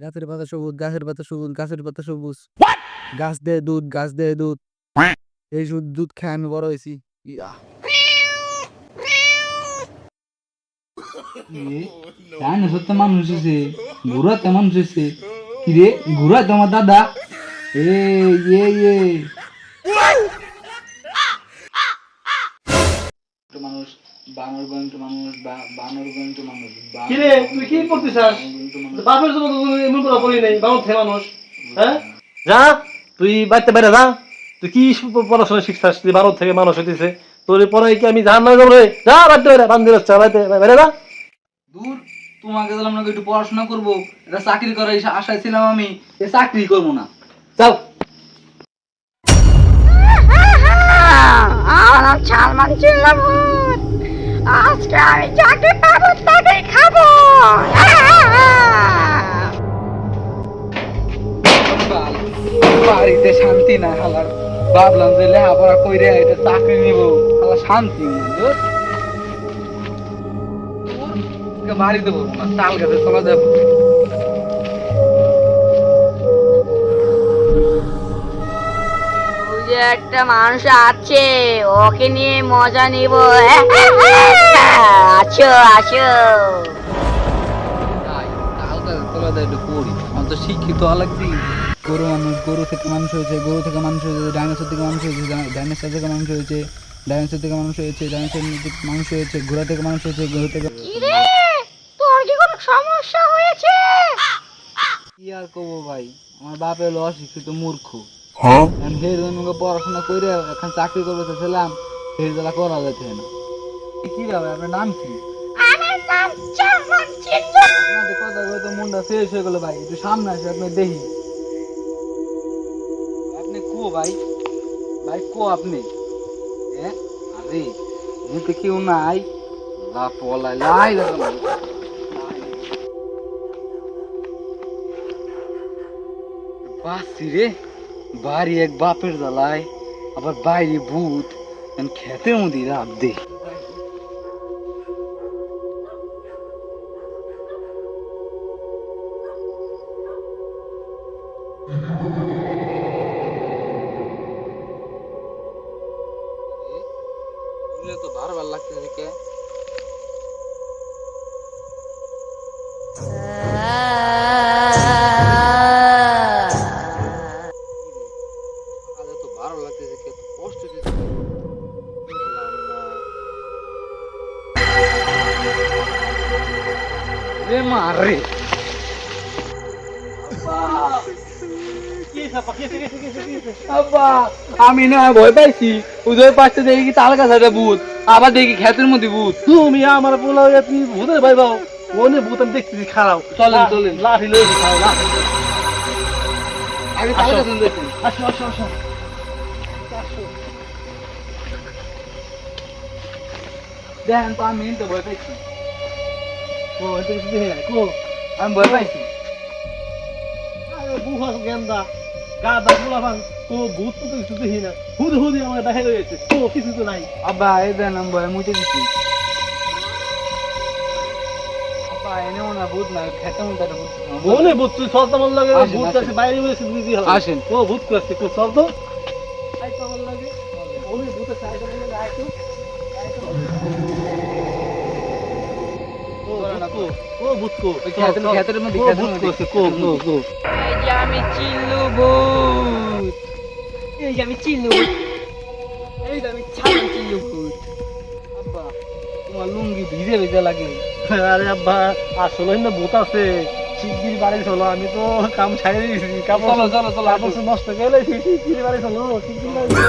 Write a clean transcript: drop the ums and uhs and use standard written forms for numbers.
গাছের পাতা সবুজ, গাছের পাতা সবুজ, গাছের পাতা সবুজ। গাছ দেয় দুধ, গাছ দেয় দুধ। এই দুধ খেয়ে আমি বড় হয়েছি। ইয়া ডাইনোসর তো মানুষ হয়েছে, ঘোড়া তো মানুষ হয়েছে। কিরে ঘোড়া তোমার দাদা? এ ইয়ে ইয়ে মানুষ, বানর গন্ত মানুষ, বানর গন্ত মানুষ। কিরে তুই কি করতেছাস? বাপের জন্য তো এমন করে করি নাই, বাবা থেকে মানুষ। হ্যাঁ যা, তুই বাড়িতে বাইরে যা। তুই কি পড়াশোনা শিখছাস? তুই ভারত থেকে মানুষ হইতেছে, তোর পরে কি আমি জাহান নামে যাবো রে? যা বাড়িতে বাইরে, বান্ধব আসছে বাড়িতে বাইরে যা। দূর, তোমাকে বললাম না একটু পড়াশোনা করবো, এটা চাকরি করার আশায় ছিলাম আমি, এ চাকরি করবো না। যাও। আমার নাম সালমান চিল্লা ভূত। আজকে আমি যাকে পাবো তাকেই খাবো। বাড়িতে শান্তি না হালার, ভাবলাম যে লেখাপড়া কইরে এটা চাকরি নিব, হালা শান্তি না। বাড়ি দেবো না, তাল গাছে চলা যাবো। ওই যে একটা মানুষ আছে, ওকে নিয়ে মজা নিব। আছো আছো। তাল গাছে চলা যায় একটু পড়ি, আমার তো শিক্ষিত হওয়া লাগবে। গরু মানুষ, গরু থেকে মানুষ হয়েছে, গরু থেকে মানুষ হয়েছে, ডাইনোসর থেকে মানুষ হয়েছে, ডাইনোসর থেকে মানুষ হয়েছে, ডাইনোসর থেকে মানুষ হয়েছে, ডাইনোসর থেকে মানুষ হয়েছে, ঘোড়া থেকে মানুষ হয়েছে, ঘোড়া থেকে। কি রে, তোর কি কোনো সমস্যা হয়েছে? কি আর কব ভাই, আমার বাপ হলো অশিক্ষিত মূর্খ। আমি সেই জন্য পড়াশোনা করে এখন চাকরি করতে চাইছিলাম, সেই জেলা করা যাচ্ছে না। কি ভাবে আপনার নাম কি? আমার নাম সালমান চিল্লা। আপনাদের কথা কয়ে তো মনটা ফ্রেশ হয়ে গেল ভাই, একটু সামনে আসে আপনি দেখি। আপনি কো ভাই, ভাই কো আপনি? হ্যাঁ আরে আমি তো কেউ নাই, বাপ লাই লাই লাগলাম। বাসি রে, বাড়ি এক বাপের জ্বালায়, আবার বাইরে ভূত, খেতের মধ্যে রাত দে। তো বারবার লাগতেছে কে? তো ভালো লাগতেছে কে? কষ্ট দিচ্ছে। রে মারে আব্বা, আমি না ভয় পাইছি, ওই পাশে দেখি কি তাল গাছে ভূত, আবার দেখি ক্ষেতের মধ্যে ভূত। তুমি আমার পোলা হইয়া তুমি ভূতের ভাই পাও, ওনে ভূত আমি দেখতেছি, খারাপ। চলেন চলেন, লাঠি লইছি, খাও না। আগে তাল গাছে দেখুন। আসো আসো আসো। দেখেন তো আমি তো ভয় পাইছি, ও এটা কিছু দেখে নাই, কো আমি ভয় পাইছি। আরে বুহা গেন্দা গাদা পোলা ভাঙ, ও ভূত তো কিছু দেখি না, হুদ হুদি আমার দেখা হয়েছে, ও কিছু তো নাই। আব্বা এই দেন আমি ভয় মুছে দিচ্ছি। আব্বা এনেও না ভূত না, খেতে মধ্যে একটা ভূত। ওনে ভূত তুই সব তোমার লাগে, আসেন, ভূত আসেন। আছে বাইরে বসে বুঝি হলো। আসেন। ও ভূত করছে, কো সব তো আই তোমার লাগে, ওনে ভূত আছে, আই তোমার লাগে, আই তো ও ভূত কো, ওই খেতের মধ্যে, ও খেতের ভূত মধ্যে। করছে, কো কো কো। এই যে আমি চিল্লু ভূত। এই যে আমি চিল্লু ভূত। এই যে আমি সালমান চিল্লু ভূত। আব্বা তোমার লুঙ্গি ভিজে ভিজে লাগে। আরে আব্বা আসলে না ভূত আছে, শিগগির বাড়ি চলো, আমি তো কাম ছাড়িয়ে দিয়েছি, কাপড় চলো চলো চলো, কাপড় নষ্ট গেলে শিগগির বাড়ি চলো, শিগগির বাড়ি চলো।